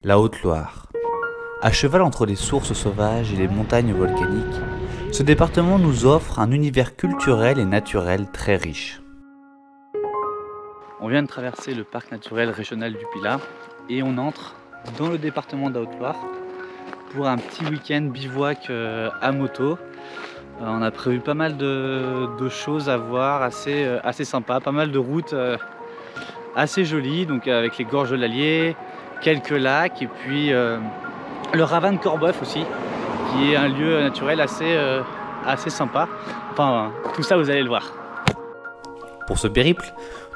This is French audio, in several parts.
la Haute-Loire. À cheval entre les sources sauvages et les montagnes volcaniques, ce département nous offre un univers culturel et naturel très riche. On vient de traverser le parc naturel régional du Pilat et on entre dans le département de la Haute-Loire pour un petit week-end bivouac à moto. On a prévu pas mal de choses à voir, assez sympa, pas mal de routes assez jolies, donc avec les gorges de l'Allier, quelques lacs et puis le ravin de Corbeuf aussi, qui est un lieu naturel assez sympa. Enfin, tout ça vous allez le voir. Pour ce périple,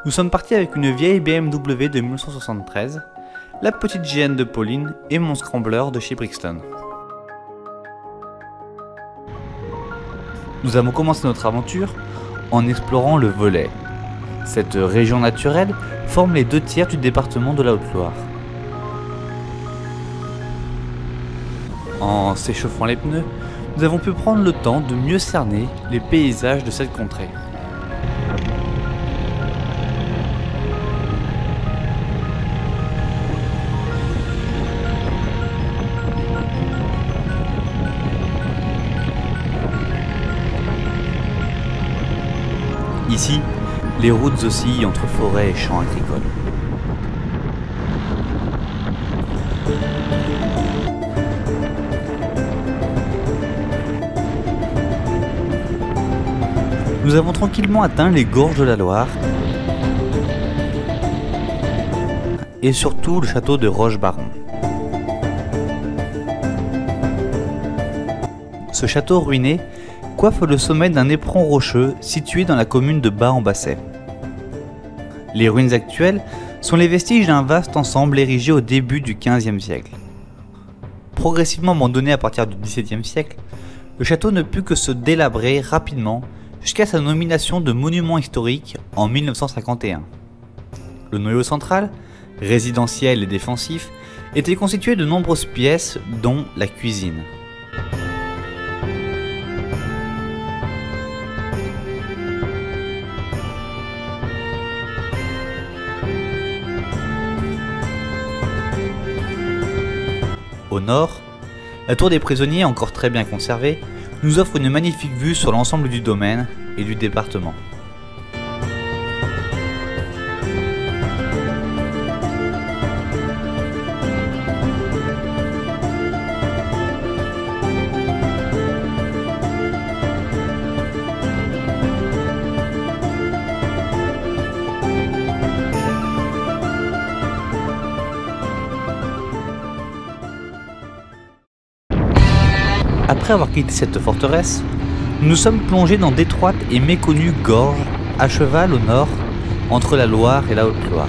nous sommes partis avec une vieille BMW de 1973, la petite GN de Pauline et mon scrambler de chez Brixton. Nous avons commencé notre aventure en explorant le Velay. Cette région naturelle forme les 2/3 du département de la Haute-Loire. En s'échauffant les pneus, nous avons pu prendre le temps de mieux cerner les paysages de cette contrée. Ici, les routes oscillent entre forêts et champs agricoles. Nous avons tranquillement atteint les gorges de la Loire et surtout le château de Roche-Baron. Ce château ruiné coiffe le sommet d'un éperon rocheux situé dans la commune de Bas-en-Basset. Les ruines actuelles sont les vestiges d'un vaste ensemble érigé au début du XVe siècle. Progressivement abandonné à partir du XVIIe siècle, le château ne put que se délabrer rapidement jusqu'à sa nomination de monument historique en 1951. Le noyau central, résidentiel et défensif, était constitué de nombreuses pièces dont la cuisine. Au nord, la tour des prisonniers, encore très bien conservée, nous offre une magnifique vue sur l'ensemble du domaine et du département. Après avoir quitté cette forteresse, nous sommes plongés dans d'étroites et méconnues gorges à cheval au nord, entre la Loire et la Haute-Loire.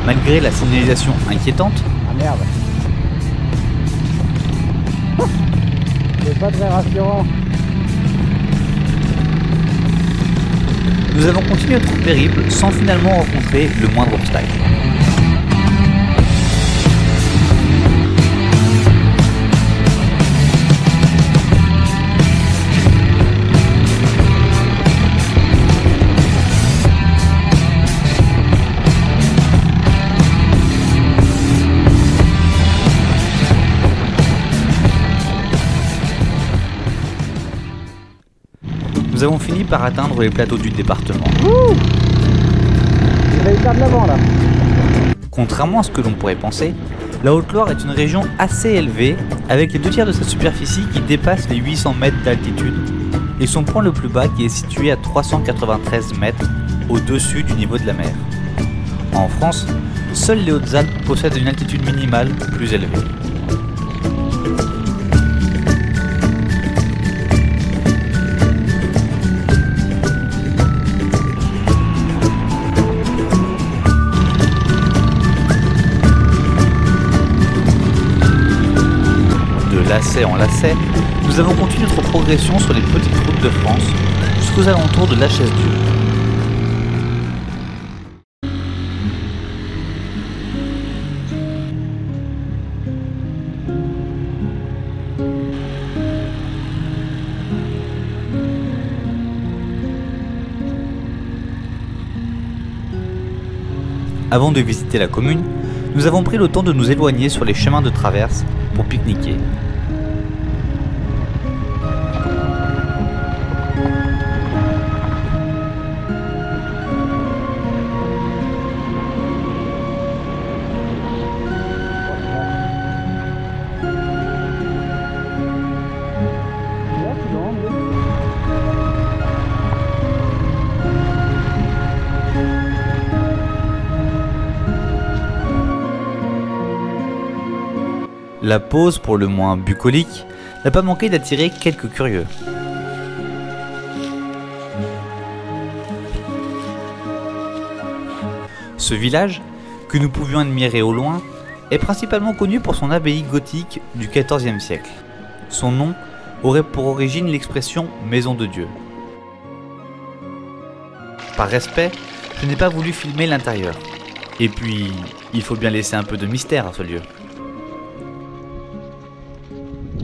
Malgré la signalisation inquiétante, ah merde, c'est pas très rassurant. nous avons continué notre périple sans finalement rencontrer le moindre obstacle. Nous avons fini par atteindre les plateaux du département. J'ai failli perdre l'avant là. Contrairement à ce que l'on pourrait penser, la Haute-Loire est une région assez élevée, avec les 2/3 de sa superficie qui dépasse les 800 mètres d'altitude, et son point le plus bas qui est situé à 393 mètres au-dessus du niveau de la mer. En France, seules les Hautes-Alpes possèdent une altitude minimale plus élevée. de lacet en lacet, nous avons continué notre progression sur les petites routes de France jusqu'aux alentours de Lachaize-Dieu. Avant de visiter la commune, nous avons pris le temps de nous éloigner sur les chemins de traverse pour pique-niquer. La pause, pour le moins bucolique, n'a pas manqué d'attirer quelques curieux. Ce village, que nous pouvions admirer au loin, est principalement connu pour son abbaye gothique du XIVe siècle. Son nom aurait pour origine l'expression « maison de Dieu ». Par respect, je n'ai pas voulu filmer l'intérieur. Et puis, il faut bien laisser un peu de mystère à ce lieu.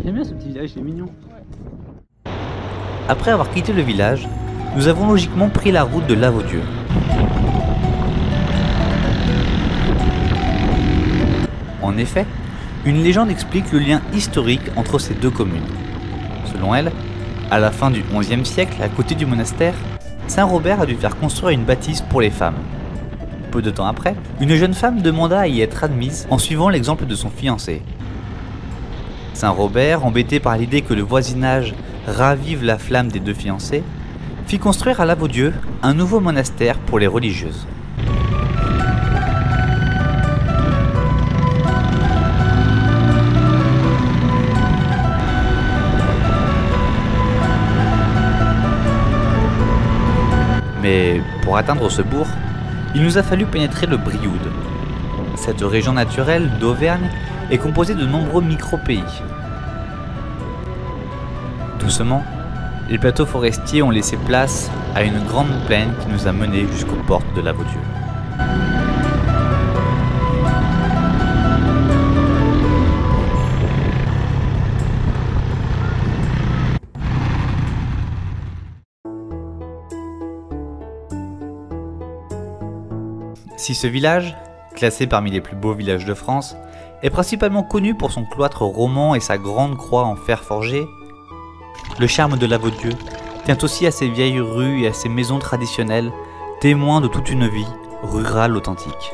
J'aime bien ce petit village, c'est mignon. Après avoir quitté le village, nous avons logiquement pris la route de Lavaudieu. En effet, une légende explique le lien historique entre ces deux communes. Selon elle, à la fin du XIe siècle, à côté du monastère, Saint Robert a dû faire construire une bâtisse pour les femmes. Peu de temps après, une jeune femme demanda à y être admise en suivant l'exemple de son fiancé. Saint Robert, embêté par l'idée que le voisinage ravive la flamme des deux fiancés, fit construire à Lavaudieu un nouveau monastère pour les religieuses. Mais pour atteindre ce bourg, il nous a fallu pénétrer le Brioude. Cette région naturelle d'Auvergne est composée de nombreux micro-pays. Doucement, les plateaux forestiers ont laissé place à une grande plaine qui nous a menés jusqu'aux portes de Lavaudieu. Si ce village, classé parmi les plus beaux villages de France, est principalement connu pour son cloître roman et sa grande croix en fer forgé, le charme de Lavaudieu tient aussi à ses vieilles rues et à ses maisons traditionnelles, témoins de toute une vie rurale authentique.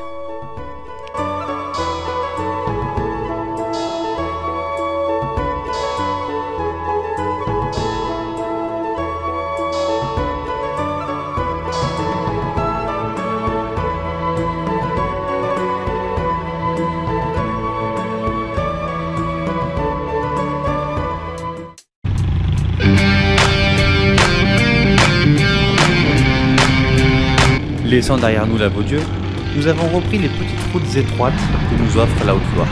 Laissant derrière nous Lavaudieu, nous avons repris les petites routes étroites que nous offre la Haute-Loire.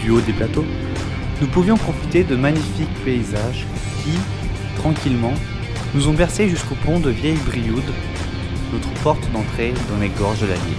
Du haut des plateaux, nous pouvions profiter de magnifiques paysages qui, tranquillement, nous ont bercés jusqu'au pont de Vieille Brioude, notre porte d'entrée dans les gorges de l'Allier.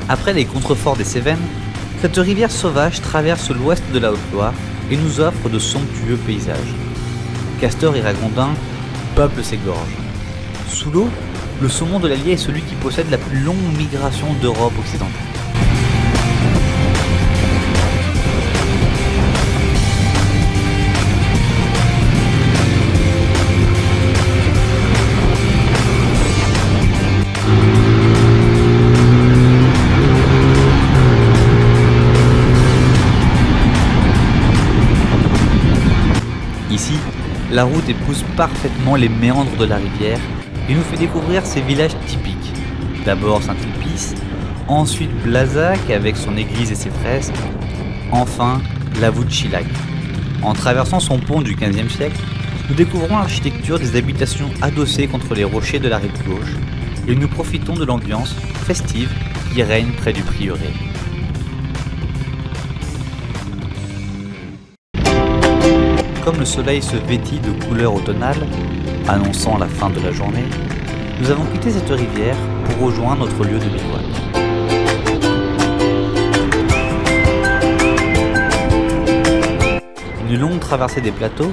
Après les contreforts des Cévennes, cette rivière sauvage traverse l'ouest de la Haute-Loire et nous offre de somptueux paysages. Castors et ragondins peuplent ces gorges. Sous l'eau, le saumon de l'Allier est celui qui possède la plus longue migration d'Europe occidentale. La route épouse parfaitement les méandres de la rivière et nous fait découvrir ses villages typiques. D'abord Saint-Sulpice, ensuite Blazac avec son église et ses fresques, enfin la voûte Chilag. En traversant son pont du XVe siècle, nous découvrons l'architecture des habitations adossées contre les rochers de la rive gauche et nous profitons de l'ambiance festive qui règne près du prieuré. Comme le soleil se vêtit de couleurs automnales, annonçant la fin de la journée, nous avons quitté cette rivière pour rejoindre notre lieu de bivouac. Une longue traversée des plateaux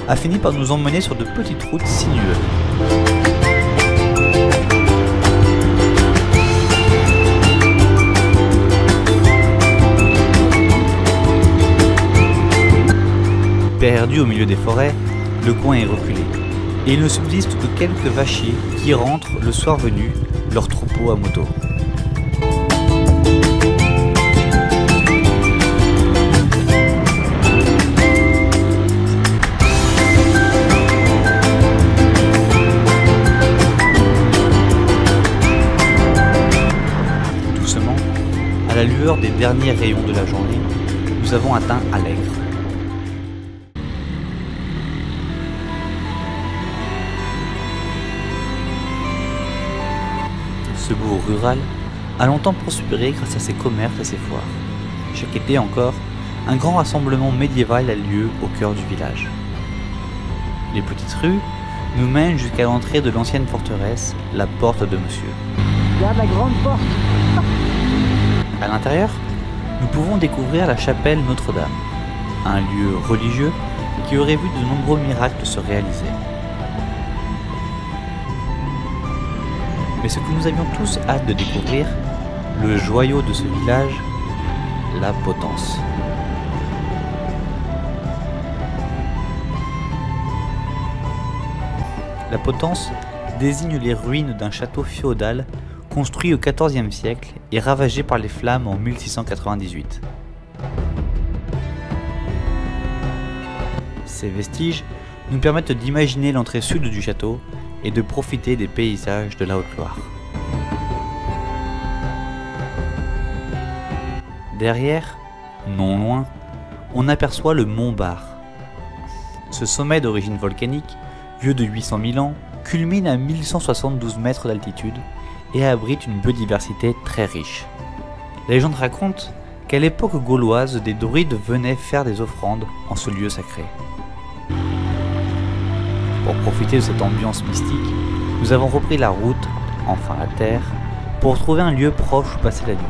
a fini par nous emmener sur de petites routes sinueuses. Perdu au milieu des forêts, le coin est reculé, et il ne subsiste que quelques vachiers qui rentrent le soir venu leur troupeau à moto. Doucement, à la lueur des derniers rayons de la journée, nous avons atteint Allègre. Ce bourg rural a longtemps prospéré grâce à ses commerces et ses foires. Chaque été encore, un grand rassemblement médiéval a lieu au cœur du village. Les petites rues nous mènent jusqu'à l'entrée de l'ancienne forteresse, la porte de Monsieur. Regarde la grande porte. À l'intérieur, nous pouvons découvrir la chapelle Notre-Dame, un lieu religieux qui aurait vu de nombreux miracles se réaliser. Mais ce que nous avions tous hâte de découvrir, le joyau de ce village, la Potence. La Potence désigne les ruines d'un château féodal construit au XIVe siècle et ravagé par les flammes en 1698. Ces vestiges nous permettent d'imaginer l'entrée sud du château et de profiter des paysages de la Haute-Loire. Derrière, non loin, on aperçoit le mont Bar. Ce sommet d'origine volcanique, vieux de 800 000 ans, culmine à 1172 mètres d'altitude et abrite une biodiversité très riche. La légende raconte qu'à l'époque gauloise, des druides venaient faire des offrandes en ce lieu sacré. Pour profiter de cette ambiance mystique, nous avons repris la route, enfin la terre, pour trouver un lieu proche où passer la nuit.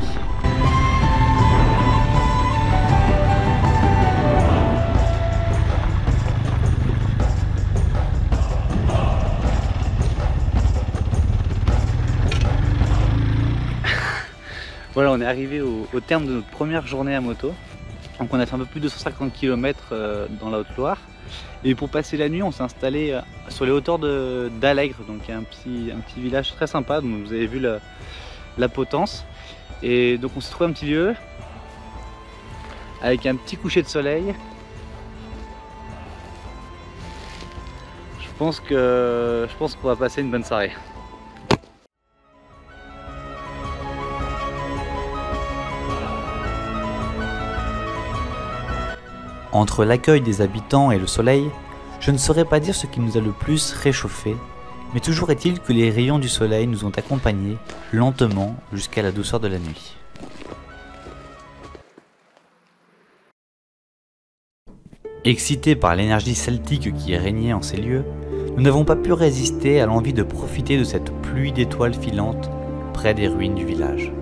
Voilà, on est arrivé au terme de notre première journée à moto. Donc on a fait un peu plus de 150 km dans la Haute-Loire. Et pour passer la nuit, on s'est installé sur les hauteurs d'Allègre, donc un petit village très sympa. Donc vous avez vu la Potence. Et donc on s'est trouvé un petit lieu avec un petit coucher de soleil. Je pense qu'on va passer une bonne soirée. Entre l'accueil des habitants et le soleil, je ne saurais pas dire ce qui nous a le plus réchauffé, mais toujours est-il que les rayons du soleil nous ont accompagnés lentement jusqu'à la douceur de la nuit. Excités par l'énergie celtique qui régnait en ces lieux, nous n'avons pas pu résister à l'envie de profiter de cette pluie d'étoiles filantes près des ruines du village.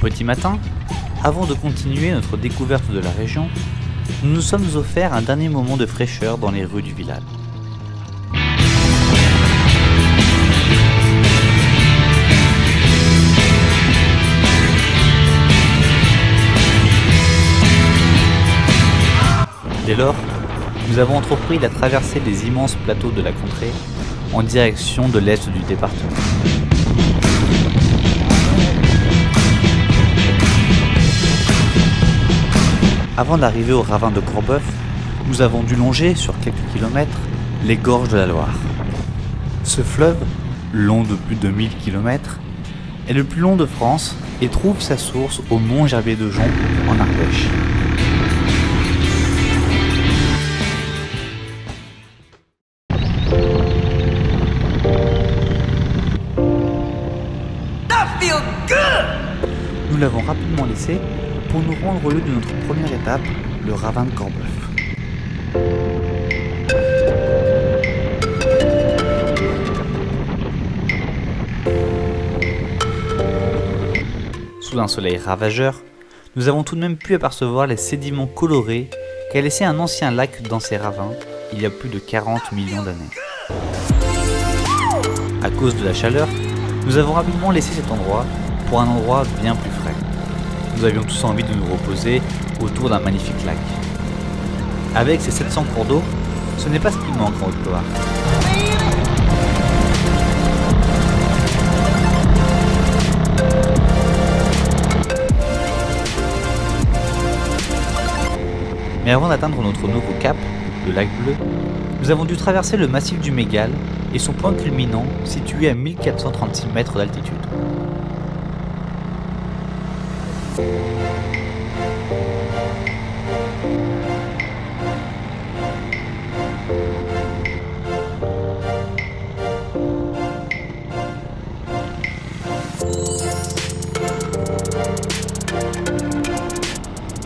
Petit matin, avant de continuer notre découverte de la région, nous nous sommes offerts un dernier moment de fraîcheur dans les rues du village. Dès lors, nous avons entrepris la traversée des immenses plateaux de la contrée en direction de l'est du département. Avant d'arriver au ravin de Corbeuf, nous avons dû longer sur quelques kilomètres les gorges de la Loire. Ce fleuve, long de plus de 1000 km, est le plus long de France et trouve sa source au mont Gerbier-de-Jonc en Ardèche. Nous l'avons rapidement laissé pour nous rendre au lieu de notre première étape, le ravin de Corbeuf. Sous un soleil ravageur, nous avons tout de même pu apercevoir les sédiments colorés qu'a laissé un ancien lac dans ces ravins il y a plus de 40 millions d'années. À cause de la chaleur, nous avons rapidement laissé cet endroit pour un endroit bien plus frais. Nous avions tous envie de nous reposer autour d'un magnifique lac. Avec ses 700 cours d'eau, ce n'est pas ce qui manque en Haute-Loire. Mais avant d'atteindre notre nouveau cap, le lac Bleu, nous avons dû traverser le massif du Mégale et son point culminant situé à 1436 mètres d'altitude.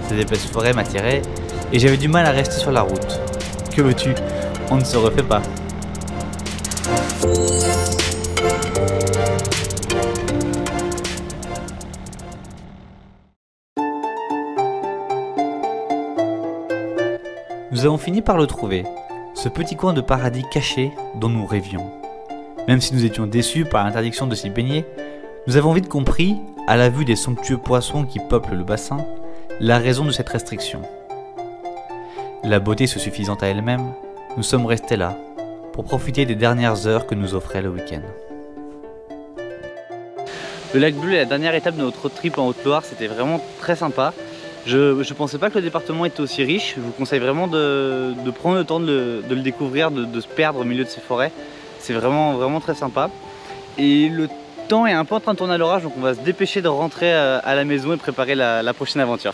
Cette épaisse forêt m'attirait et j'avais du mal à rester sur la route. Que veux-tu? On ne se refait pas. Nous avons fini par le trouver, ce petit coin de paradis caché dont nous rêvions. Même si nous étions déçus par l'interdiction de s'y baigner, nous avons vite compris, à la vue des somptueux poissons qui peuplent le bassin, la raison de cette restriction. La beauté se suffisant à elle-même, nous sommes restés là, pour profiter des dernières heures que nous offrait le week-end. Le lac Bleu est la dernière étape de notre road trip en Haute-Loire, c'était vraiment très sympa. Je pensais pas que le département était aussi riche, je vous conseille vraiment de prendre le temps de le découvrir, de se perdre au milieu de ces forêts. C'est vraiment très sympa. Et le temps est un peu en train de tourner à l'orage, donc on va se dépêcher de rentrer à la maison et préparer la prochaine aventure.